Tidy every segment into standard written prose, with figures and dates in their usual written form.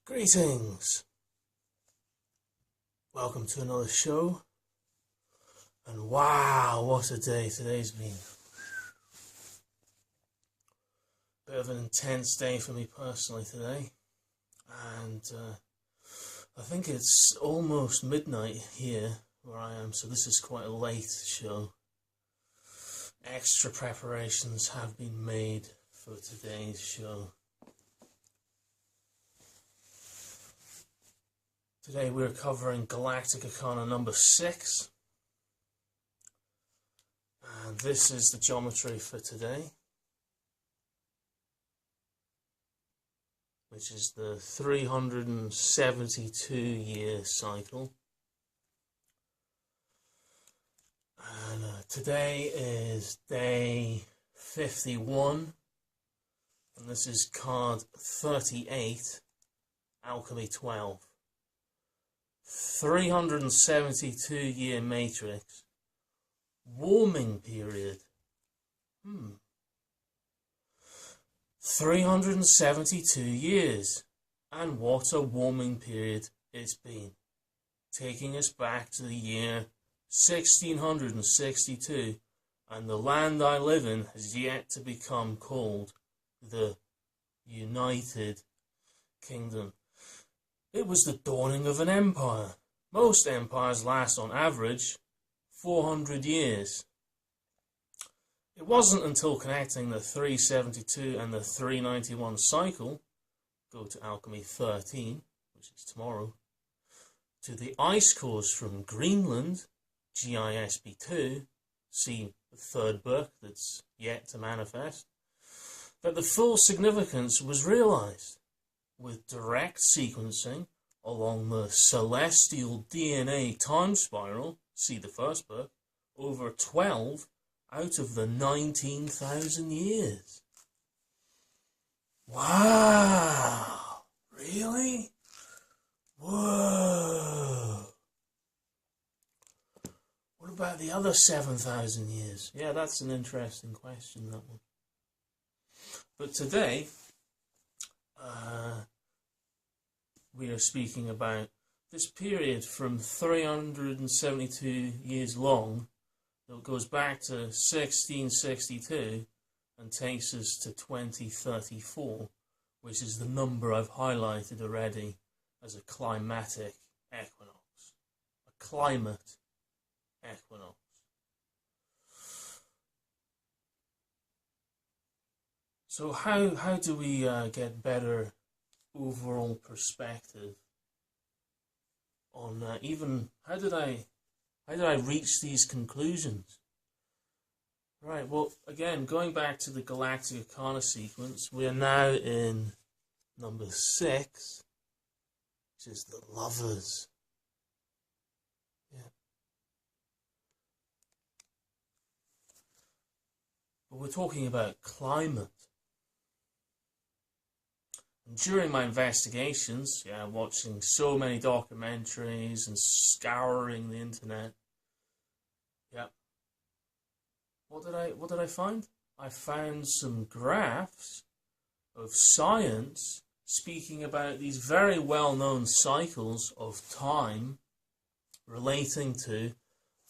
Greetings! Welcome to another show. And wow, what a day today's been. Bit of an intense day for me personally today. And I think it's almost midnight here where I am, so this is quite a late show. Extra preparations have been made for today's show. Today we're covering Galactic Arkana number 6. And this is the geometry for today, which is the 372-year cycle. And today is day 51, and this is card 38, Alchemy 12. 372-year matrix. Warming period. 372 years. And what a warming period it's been. Taking us back to the year 1662. And the land I live in has yet to become called the United Kingdom. It was the dawning of an empire. Most empires last on average 400 years. It wasn't until connecting the 372 and the 391 cycle, go to Alchemy 13, which is tomorrow, to the ice cores from Greenland, GISB2, see the third book that's yet to manifest, that the full significance was realized. With direct sequencing along the celestial DNA time spiral, see the first book, over 12 out of the 19,000 years. Wow! Really? Whoa! What about the other 7,000 years? Yeah, that's an interesting question, that one. But today, we are speaking about this period from 372 years long that goes back to 1662 and takes us to 2034, which is the number I've highlighted already as a climatic equinox, a climate equinox. So how do we get better overall perspective on even how did I reach these conclusions? Right, well, again, going back to the Galactic Arkana sequence, we are now in number 6, which is the Lovers. Yeah. But we're talking about climate. And during my investigations, watching so many documentaries and scouring the internet, what did I find? I found some graphs of science speaking about these very well-known cycles of time relating to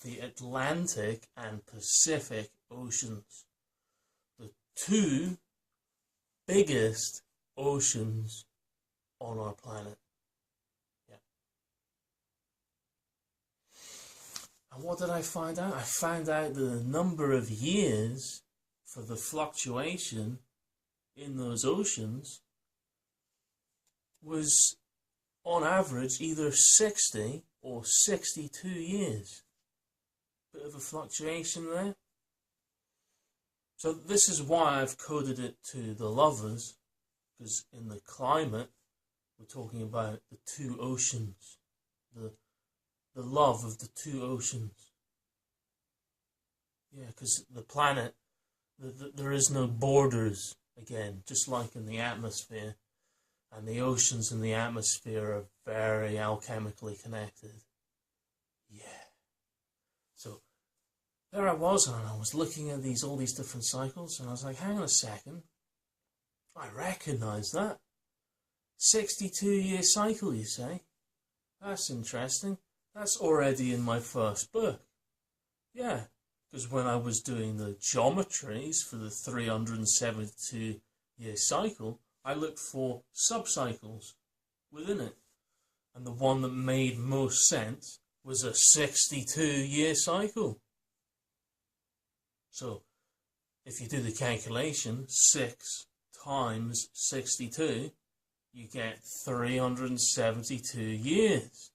the Atlantic and Pacific Oceans, the two biggest oceans on our planet. Yeah. And what did I find out? I found out the number of years for the fluctuation in those oceans was on average either 60 or 62 years. Bit of a fluctuation there. So this is why I've coded it to the Lovers. Because in the climate, we're talking about the two oceans, the love of the two oceans. Yeah, because the planet, there is no borders, again, just like in the atmosphere. And the oceans and the atmosphere are very alchemically connected. Yeah. So there I was, and I was looking at all these different cycles, and I was like, hang on a second. I recognise that. 62-year cycle, you say? That's interesting. That's already in my first book. Yeah, because when I was doing the geometries for the 372-year cycle, I looked for subcycles within it. And the one that made most sense was a 62-year cycle. So, if you do the calculation, 6 times 62, you get 372 years.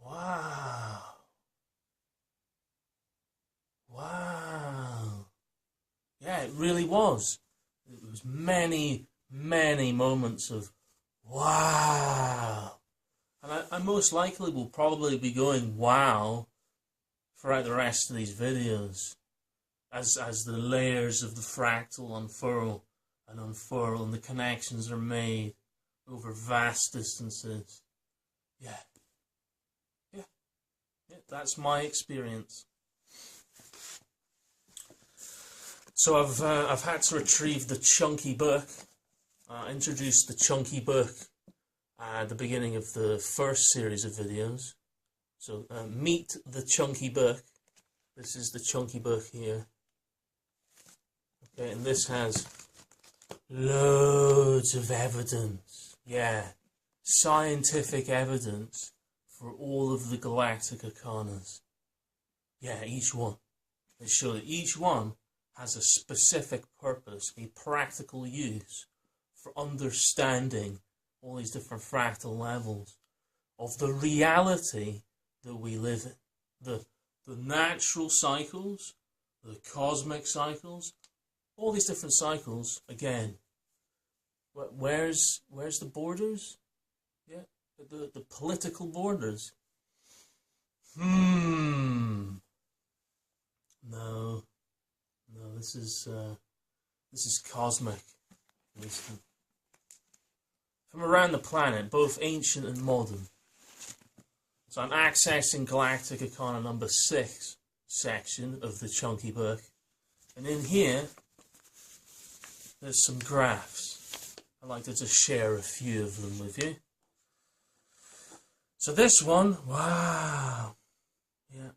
Wow. Wow. Yeah, it really was. It was many, many moments of wow. And I most likely will probably be going wow throughout the rest of these videos as the layers of the fractal unfurl and the connections are made over vast distances. Yeah, that's my experience. So I've had to retrieve the chunky book. I introduced the chunky book at the beginning of the first series of videos. So meet the chunky book. This is the chunky book here. Okay, and this has loads of evidence. Yeah, scientific evidence for all of the Galactic Arkanas. Yeah, each one. They show that each one has a specific purpose, a practical use for understanding all these different fractal levels of the reality that we live in. The natural cycles, the cosmic cycles, all these different cycles, again, where's the borders? Yeah, the political borders. No, this is cosmic wisdom. From around the planet, both ancient and modern. So I'm accessing Galactic Arkana number 6 section of the chunky book. And in here, there's some graphs. I'd like to just share a few of them with you. So this one, wow. Yeah.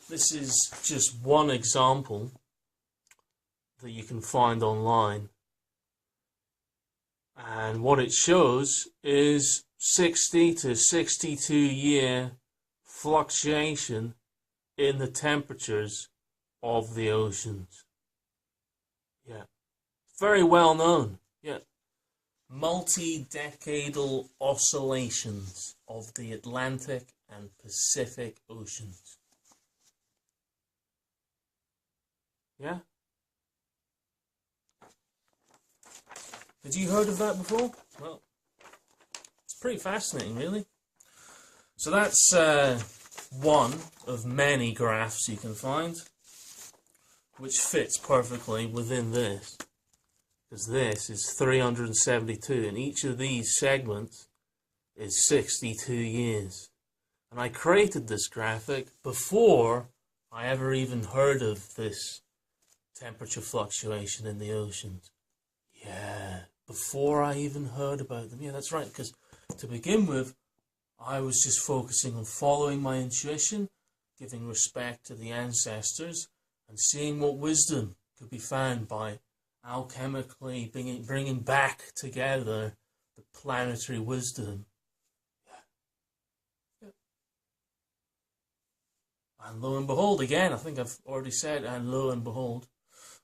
This is just one example that you can find online. And what it shows is 60 to 62 year fluctuation in the temperatures of the oceans. Yeah. Very well known. Yeah. Multi-decadal oscillations of the Atlantic and Pacific Oceans. Yeah? Had you heard of that before? Well, it's pretty fascinating, really. So that's one of many graphs you can find, which fits perfectly within this, because this is 372, and each of these segments is 62 years. And I created this graphic before I ever even heard of this temperature fluctuation in the oceans. Yeah, before I even heard about them. Yeah, that's right, because to begin with, I was just focusing on following my intuition, giving respect to the ancestors, and seeing what wisdom could be found by alchemically bringing back together the planetary wisdom. Yeah. And lo and behold, again, I think I've already said, and lo and behold.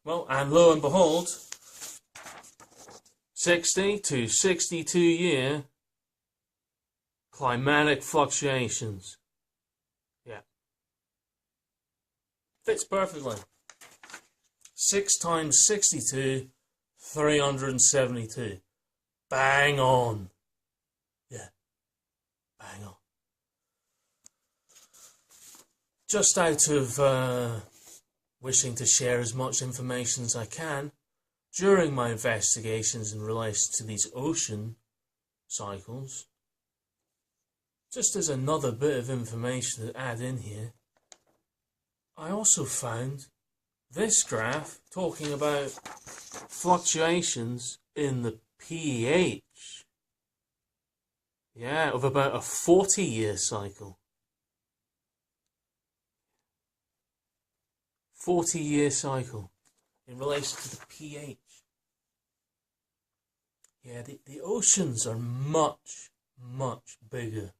Well, and lo and behold, 60 to 62 year climatic fluctuations. Yeah. Fits perfectly. 6 times 62, 372. Bang on. Yeah. Bang on. Just out of wishing to share as much information as I can during my investigations in relation to these ocean cycles, just as another bit of information to add in here, I also found this graph talking about fluctuations in the pH. Yeah, of about a 40-year cycle. 40-year cycle in relation to the pH. Yeah, the oceans are much, much bigger.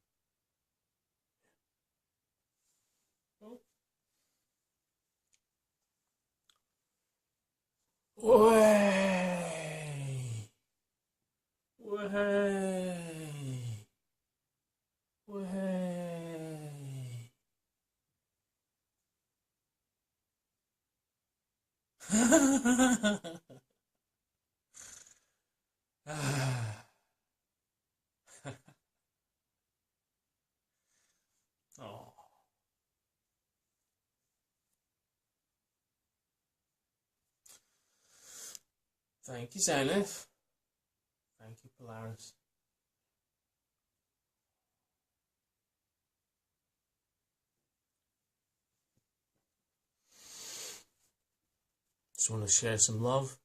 Way, way, way. Oh. Thank you, Zenith. Thank you, Polaris. Just want to share some love.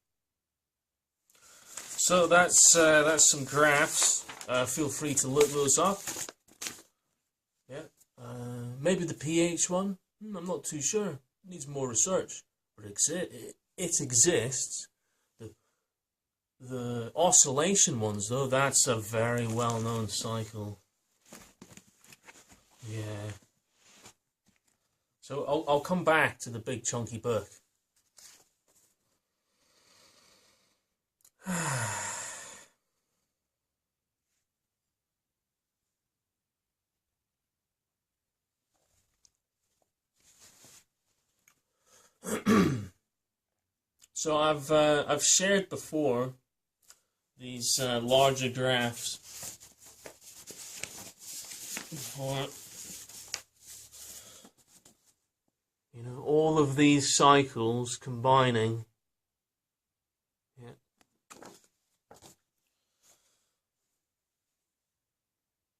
So that's some graphs. Feel free to look those up. Yeah. Maybe the pH one. I'm not too sure. It needs more research, but it exists. The oscillation ones, though, that's a very well-known cycle. Yeah. So I'll come back to the big chunky book. So I've shared before these larger graphs for, you know, all of these cycles combining. Yeah.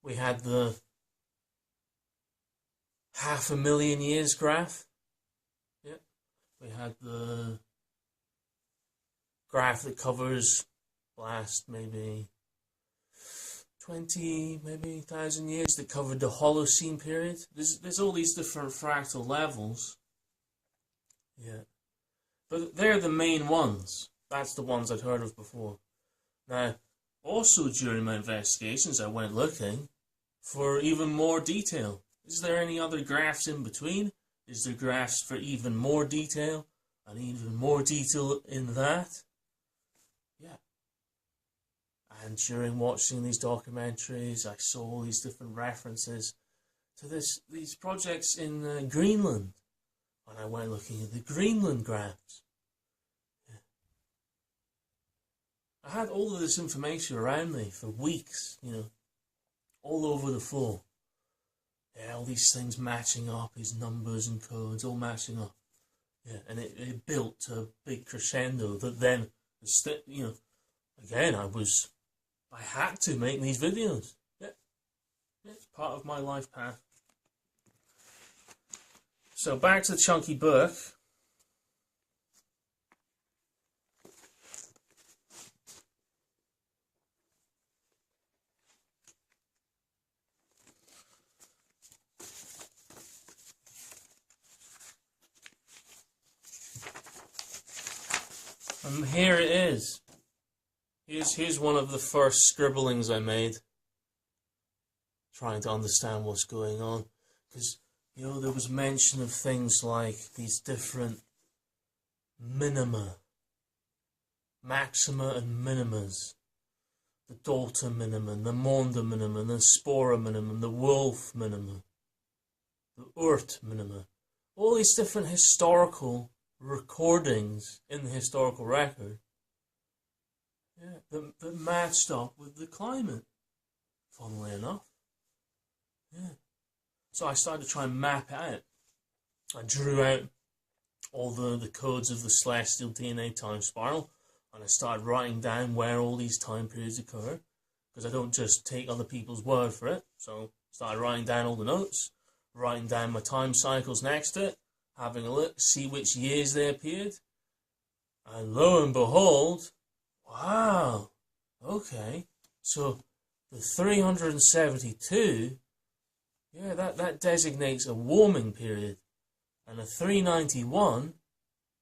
We had the 500,000 years graph. Yeah. We had the graph that covers last maybe 20, maybe 1,000 years, that covered the Holocene period. There's all these different fractal levels. Yeah. But they're the main ones. That's the ones I'd heard of before. Now, also during my investigations, I went looking for even more detail. Is there any other graphs in between? Is there graphs for even more detail? And even more detail in that? Yeah. And during watching these documentaries, I saw all these different references to these projects in Greenland. And I went looking at the Greenland graphs. Yeah. I had all of this information around me for weeks, you know, all over the floor. Yeah, all these things matching up, these numbers and codes all matching up. Yeah, and it built to a big crescendo that then, you know, again, I had to make these videos. Yeah, it's part of my life path. So back to the chunky book. And here it is. Here's one of the first scribblings I made, trying to understand what's going on. Because, you know, there was mention of things like these different minima, maxima and minimas. The Dalton minimum, the Maunder minimum, the Spora minimum, the Wolf minimum, the Oort minimum. All these different historical recordings in the historical record, yeah, that matched up with the climate, funnily enough. Yeah. So I started to try and map it out. I drew out all the codes of the celestial DNA time spiral, and I started writing down where all these time periods occur, because I don't just take other people's word for it. So I started writing down all the notes, writing down my time cycles next to it, having a look, see which years they appeared, and lo and behold, wow, okay, so the 372, yeah, that designates a warming period, and the 391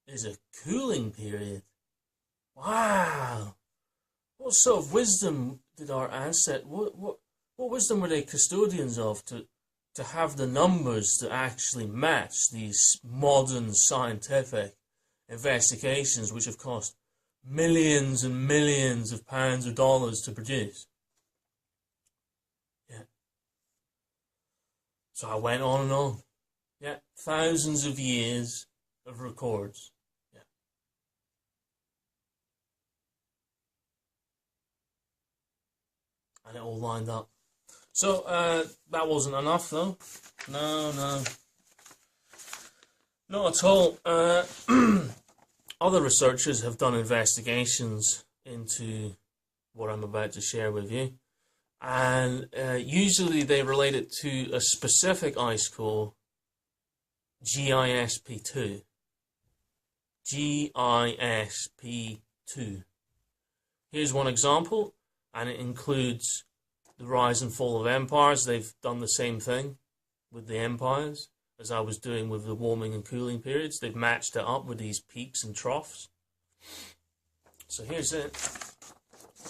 is a cooling period. Wow! What sort of wisdom did our ancestors, what wisdom were they custodians of to have the numbers to actually match these modern scientific investigations which have cost millions and millions of pounds or dollars to produce? Yeah. So I went on and on. Yeah, thousands of years of records. Yeah. And it all lined up. So, that wasn't enough though. No. Not at all. Other researchers have done investigations into what I'm about to share with you. And usually they relate it to a specific ice core, GISP2. GISP2. Here's one example, and it includes the rise and fall of empires. They've done the same thing with the empires as I was doing with the warming and cooling periods. They've matched it up with these peaks and troughs. So here's it.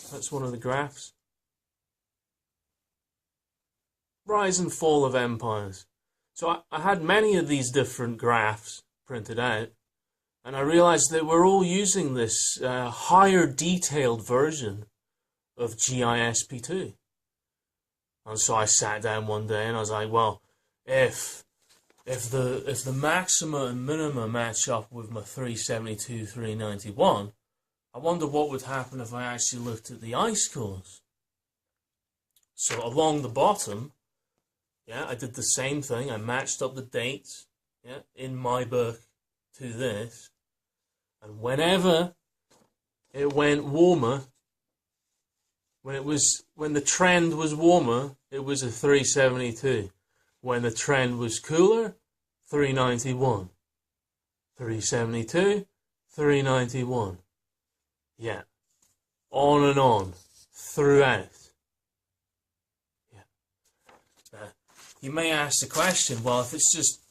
That's one of the graphs. Rise and fall of empires. So I had many of these different graphs printed out, and I realized that we're all using this higher detailed version of GISP2. And so I sat down one day and I was like, well, if the maxima and minima match up with my 372, 391, I wonder what would happen if I actually looked at the ice cores. So along the bottom, yeah, I did the same thing. I matched up the dates, yeah, in my book to this. And whenever it went warmer, when the trend was warmer, it was a 372. When the trend was cooler, 391. 372, 391. Yeah. On and on. Throughout. Yeah. You may ask the question, well, if it's just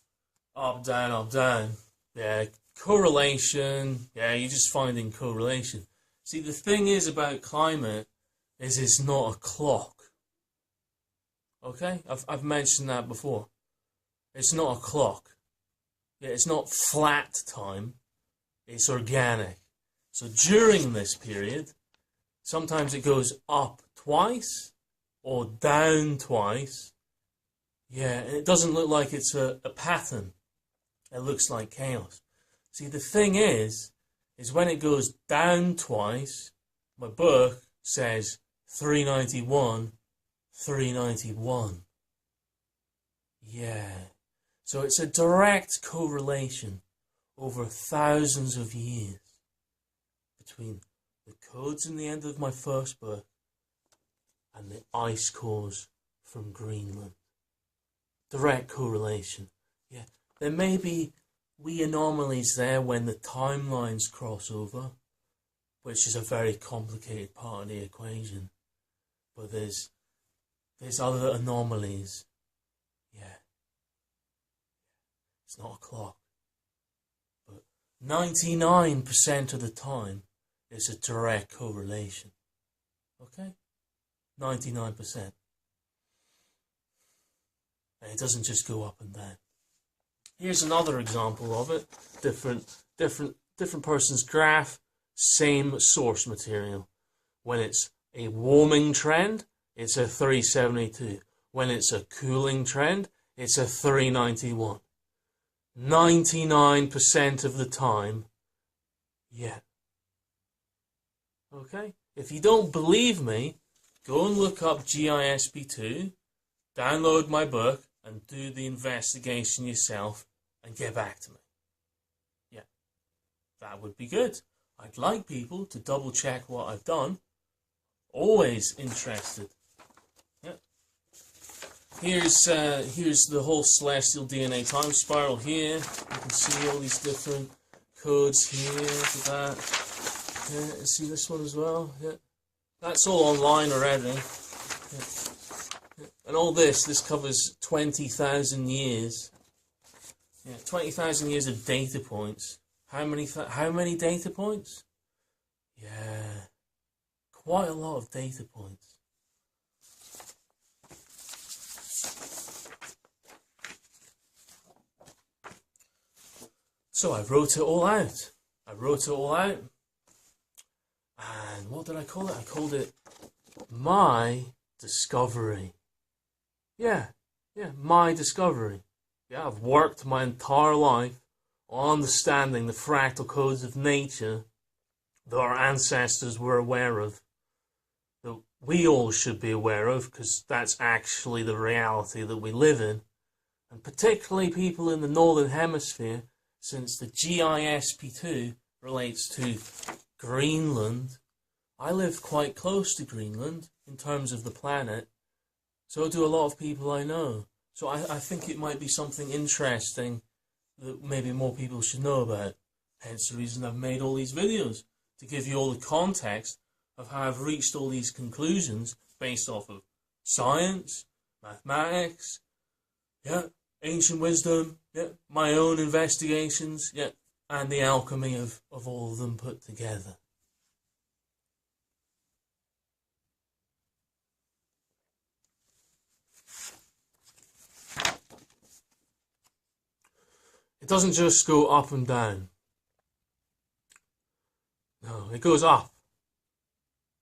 up, down, yeah, correlation, yeah, you're just finding correlation. See, the thing is about climate is it's not a clock. Okay? I've mentioned that before. It's not a clock. Yeah, it's not flat time. It's organic. So during this period, sometimes it goes up twice or down twice. Yeah, and it doesn't look like it's a pattern. It looks like chaos. See, the thing is when it goes down twice, my book says 391, 391. Yeah. So it's a direct correlation over thousands of years between the codes in the end of my first book and the ice cores from Greenland. Direct correlation. Yeah. There may be wee anomalies there when the timelines cross over, which is a very complicated part of the equation. But there's other anomalies. Yeah. It's not a clock. But 99% of the time, it's a direct correlation. Okay? 99%. And it doesn't just go up and down. Here's another example of it. Different person's graph, same source material. When it's a warming trend, it's a 372. When it's a cooling trend, it's a 391. 99% of the time, yeah. Okay? If you don't believe me, go and look up GISP2, download my book, and do the investigation yourself, and get back to me. Yeah. That would be good. I'd like people to double check what I've done. Always interested. Yeah. Here's the whole celestial DNA time spiral here. You can see all these different codes here. Look at that. Yeah, see this one as well. Yeah. That's all online already. And all this covers 20,000 years. Yeah, 20,000 years of data points. How many data points? Yeah, quite a lot of data points. So I wrote it all out. And what did I call it? I called it My Discovery. Yeah, My Discovery. Yeah, I've worked my entire life on understanding the fractal codes of nature that our ancestors were aware of, that we all should be aware of, because that's actually the reality that we live in. And particularly people in the Northern Hemisphere, since the GISP2 relates to Greenland. I live quite close to Greenland in terms of the planet, so do a lot of people I know. So I think it might be something interesting that maybe more people should know about. Hence the reason I've made all these videos, to give you all the context of how I've reached all these conclusions based off of science, mathematics, ancient wisdom, my own investigations, and the alchemy of all of them put together. It doesn't just go up and down. No, it goes up.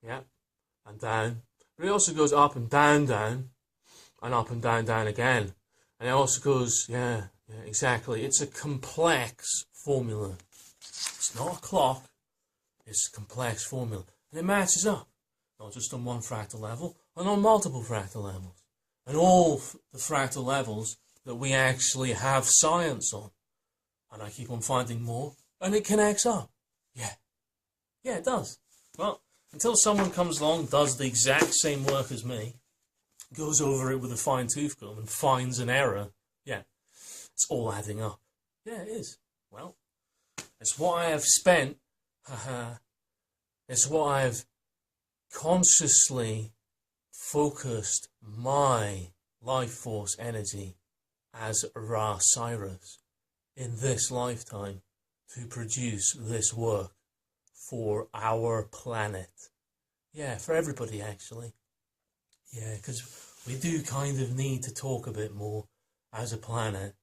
And down. But it also goes up and down, and up and down again. And it also goes, exactly. It's a complex formula. It's not a clock. It's a complex formula. And it matches up. Not just on one fractal level, and on multiple fractal levels. And all the fractal levels that we actually have science on. And I keep on finding more, and it connects up. Yeah, it does. Well, until someone comes along, does the exact same work as me, goes over it with a fine-tooth comb and finds an error, it's all adding up. Yeah, it is. Well, it's what I have spent, it's what I've consciously focused my life force energy as Ra Cyrus in this lifetime to produce this work for our planet. Yeah, for everybody actually. Yeah, because we do kind of need to talk a bit more as a planet.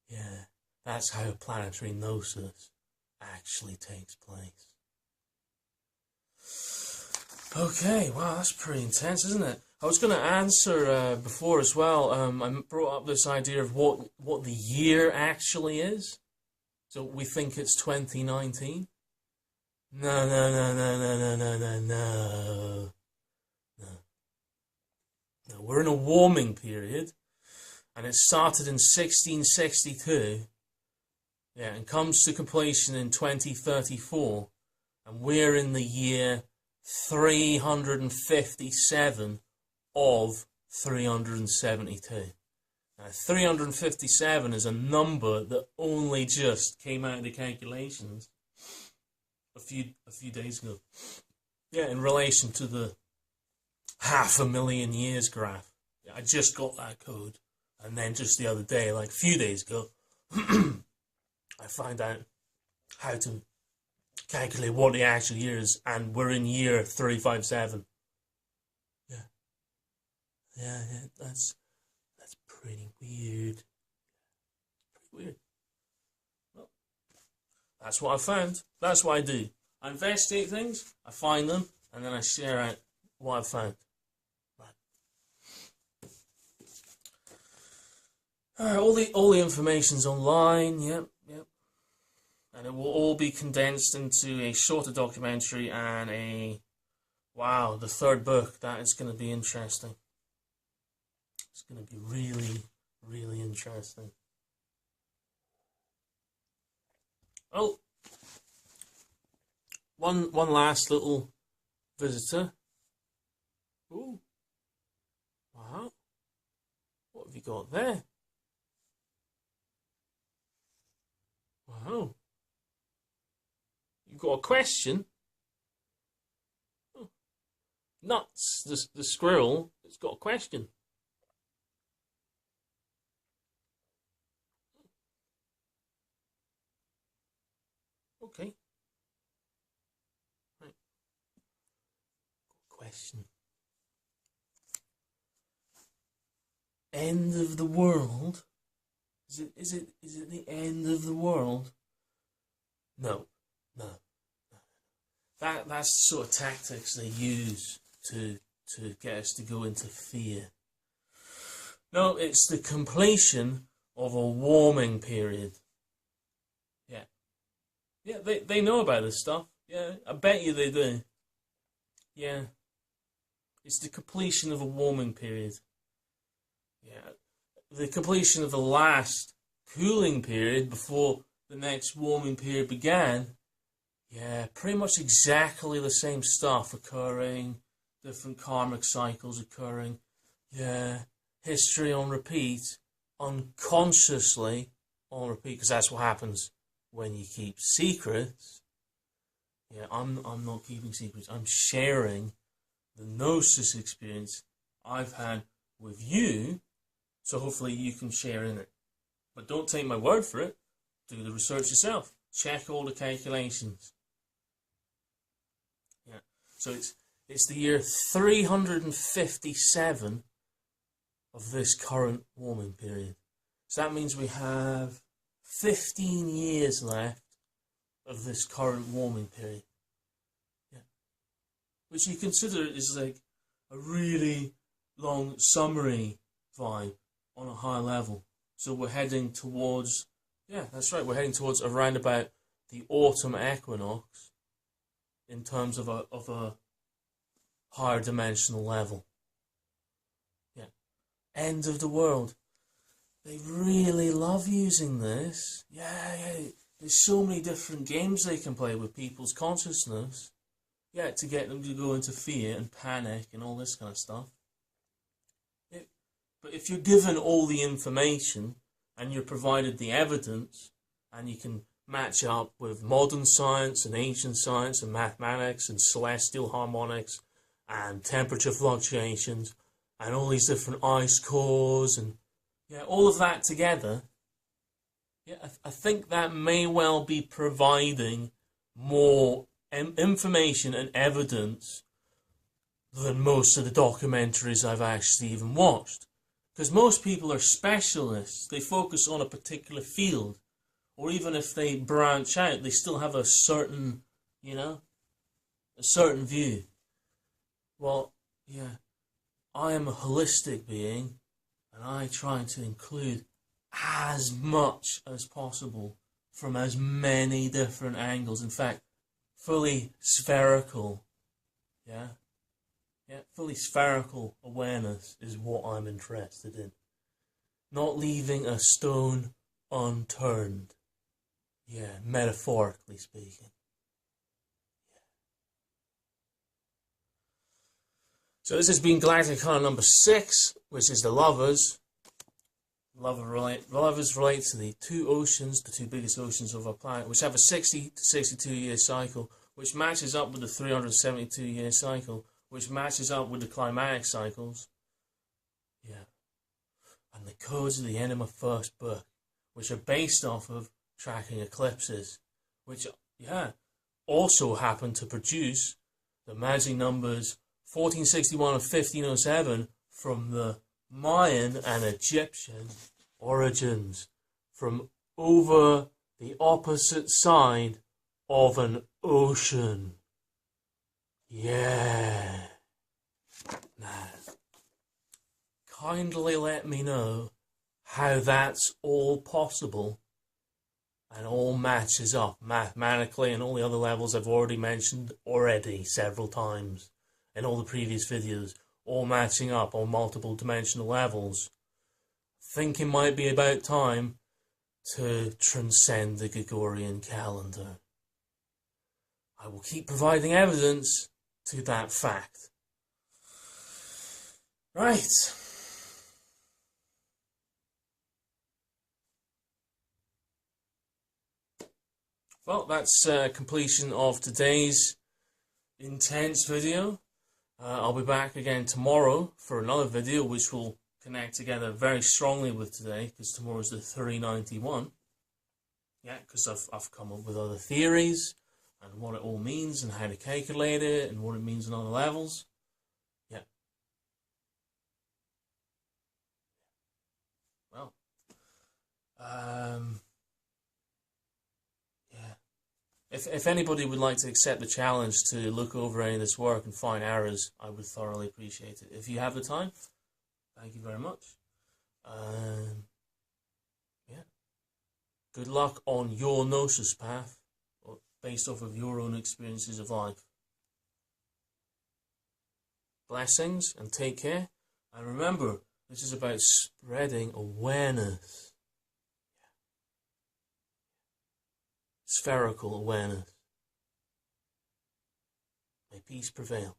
Yeah, that's how planetary gnosis actually takes place. Okay, wow, that's pretty intense, isn't it? I was going to answer before as well. I brought up this idea of what the year actually is. So we think it's 2019. No. We're in a warming period, and it started in 1662, and comes to completion in 2034, and we're in the year 357 of 372. Now, 357 is a number that only just came out of the calculations a few days ago. In relation to the 500,000 years graph. I just got that code, and then just the other day, like a few days ago, I found out how to calculate what the actual year is, and we're in year 357. That's pretty weird. Well, that's what I found. That's what I do. I investigate things, I find them, and then I share out what I found. Alright, all the information's online, yep. And it will all be condensed into a shorter documentary and the third book. That is going to be interesting. It's going to be really, really interesting. Oh, one last little visitor. Ooh, wow, what have you got there? Wow, you got a question? Oh. nuts. The squirrel has got a question. Okay. Right. Question. End of the world? Is it the end of the world? No. That's the sort of tactics they use to get us to go into fear. No, it's the completion of a warming period. Yeah, they know about this stuff. Yeah, I bet you they do. Yeah. It's the completion of a warming period. Yeah. The completion of the last cooling period before the next warming period began. Yeah, pretty much exactly the same stuff occurring, different karmic cycles occurring. Yeah, history on repeat, unconsciously on repeat, because that's what happens when you keep secrets. Yeah, I'm not keeping secrets. I'm sharing the gnosis experience I've had with you, so hopefully you can share in it. But don't take my word for it. Do the research yourself. Check all the calculations. Yeah. So it's the year 357 of this current warming period. So that means we have 15 years left of this current warming period. Yeah. Which you consider is like a really long summary vibe on a high level. So we're heading towards, yeah, that's right, we're heading towards around about the autumn equinox in terms of a higher dimensional level. Yeah. End of the world. They really love using this. Yeah. There's so many different games they can play with people's consciousness. Yeah, to get them to go into fear and panic and all this kind of stuff. But if you're given all the information and you're provided the evidence and you can match up with modern science and ancient science and mathematics and celestial harmonics and temperature fluctuations and all these different ice cores and yeah, all of that together, yeah, I think that may well be providing more information and evidence than most of the documentaries I've actually even watched. Because most people are specialists. They focus on a particular field. Or even if they branch out, they still have a certain, a certain view. Well, yeah, I am a holistic being, and I try to include as much as possible from as many different angles. In fact, fully spherical, fully spherical awareness is what I'm interested in. Not leaving a stone unturned. Yeah, metaphorically speaking. Yeah. So this has been Galactic Arkana number 6, which is the lovers. Lovers relate to the two oceans, the two biggest oceans of our planet, which have a 60 to 62 year cycle, which matches up with the 372 year cycle, which matches up with the climatic cycles. Yeah. And the codes at the end of my first book, which are based off of tracking eclipses, which, also happen to produce the magic numbers 1461 and 1507 from the Mayan and Egyptian origins, from over the opposite side of an ocean. Yeah. Now, kindly let me know how that's all possible and all matches up mathematically and all the other levels I've already mentioned several times in all the previous videos, all matching up on multiple dimensional levels. Think it might be about time to transcend the Gregorian calendar. I will keep providing evidence to that fact. Right. Well, that's completion of today's intense video. I'll be back again tomorrow for another video which will connect together very strongly with today, because tomorrow's the 391. Yeah, because I've come up with other theories and what it all means and how to calculate it and what it means on other levels. Yeah. Well. Yeah. If anybody would like to accept the challenge to look over any of this work and find errors, I would thoroughly appreciate it. If you have the time, thank you very much. Yeah. Good luck on your Gnosis path, based off of your own experiences of life. Blessings and take care. And remember, this is about spreading awareness. Spherical awareness. May peace prevail.